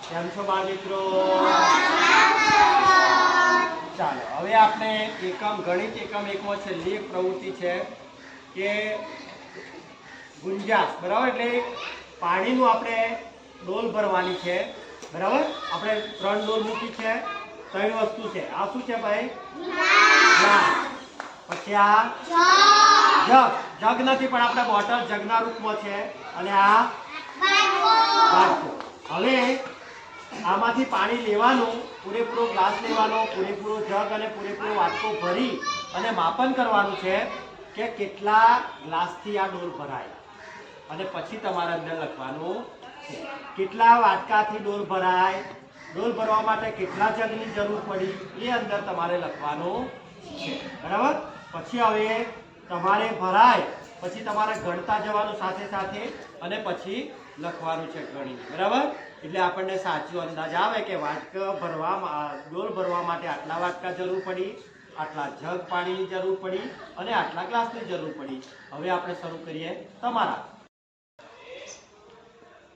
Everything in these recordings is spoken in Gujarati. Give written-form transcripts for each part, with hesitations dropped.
કેમ છો બાળ મિત્રો? ચાલો હવે આપણે એકમ ગણિત એકમ એકમાં છેલ્લી એક પ્રવૃત્તિ છે કે ગુંજાશ, બરાબર? એટલે પાણીનું આપણે ડોલ ભરવાની છે, બરાબર? આપણે 3 ડોલ મૂકી છે, 3 વસ્તુ છે. આ શું છે ભાઈ? ગ્લાસ. પછી આ જગ નથી પણ આપણે બોટલ જગના રૂપમાં છે, અને આ વાટકો. હવે આમાંથી પાણી લેવાનું, પૂરેપૂરો ગ્લાસ લેવાનો, પૂરેપૂરો જગ અને પૂરેપૂરો વાટકો ભરી અને માપન કરવાનું છે કે કેટલા ગ્લાસથી આ ડોલ ભરાય, અને પછી તમારે અંદર લખવાનું છે કેટલા વાટકાથી ડોલ ભરાય, ડોલ ભરવા માટે કેટલા જગની જરૂર પડી, એ અંદર તમારે લખવાનું છે, બરાબર? પછી હવે તમારે ભરાય પછી તમારે ગણતા જવાનું સાથે સાથે, અને પછી લખવાનું છે ગણીને, બરાબર? એટલે આપણને સાચો અંદાજ આવે કે વાટકા ભરવા, ડોલ ભરવા માટે આટલા વાટકા જરૂર પડી, આટલા જગ પાણીની જરૂર પડી, અને આટલા ગ્લાસની જરૂર પડી. હવે આપણે શરૂ કરીએ તમારા.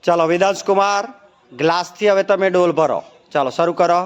ચાલો વેદાંશ કુમાર, ગ્લાસથી હવે તમે ડોલ ભરો. ચાલો શરૂ કરો.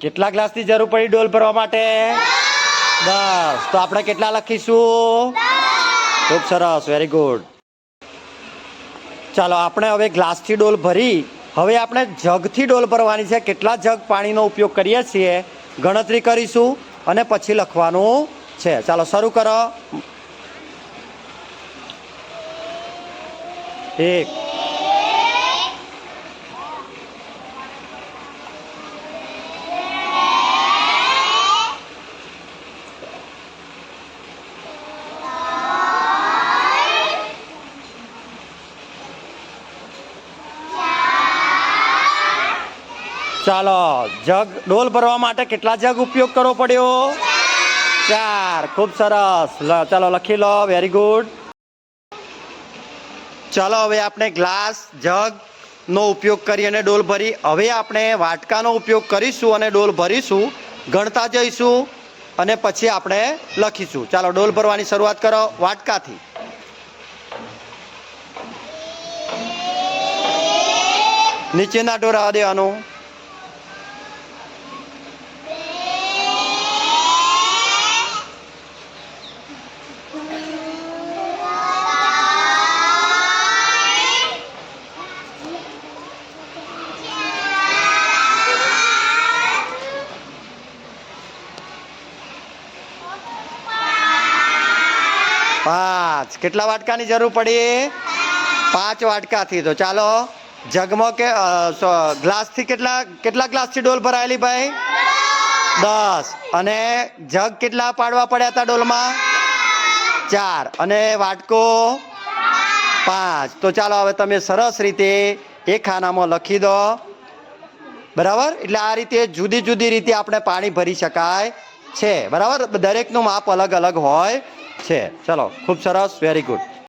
કેટલા ગ્લાસની જરૂર પડી ડોલ ભરવા માટે? 10. તો આપણે કેટલા લખીશું? ખૂબ સરસ, વેરી ગુડ. ચાલો આપણે હવે ગ્લાસથી ડોલ ભરી, હવે આપણે જગથી ડોલ ભરવાની છે. કેટલા જગ પાણીનો ઉપયોગ કરીએ છીએ ગણતરી કરીશું, અને પછી લખવાનું છે. ચાલો શરૂ કરો. 1. ચાલો જગ ડોલ ભરવા માટે કેટલા જગ ઉપયોગ કરવો પડ્યો? 4. ખૂબ સરસ. ચાલો લખી લો, વેરી ગુડ. ચાલો હવે આપણે ગ્લાસ જગનો ઉપયોગ કરી અને ડોલ ભરી. હવે આપણે વાટકાનો ઉપયોગ કરીશું અને ડોલ ભરીશું, ગણતા જઈશું, અને પછી આપણે લખીશું. ચાલો ડોલ ભરવાની શરૂઆત કરો વાટકાથી. નીચેના ડોર આવવા દેવાનું. 5. કેટલા વાટકાની જરૂર પડી? 5 વાટકાથી. તો ચાલો જગમાં કે ગ્લાસથી કેટલા ગ્લાસથી ડોલ ભરાયેલી ભાઈ? 10. અને જગ કેટલા પાડવા પડ્યા હતા ડોલમાં? 4. અને વાટકો 5. તો ચાલો હવે તમે સરસ રીતે એક ખાનામાં લખી દો, બરાબર? એટલે આ રીતે જુદી જુદી રીતે આપણે પાણી ભરી શકાય છે, બરાબર? દરેકનું માપ અલગ અલગ હોય છે. ચલો ખૂબ સરસ, વેરી ગુડ.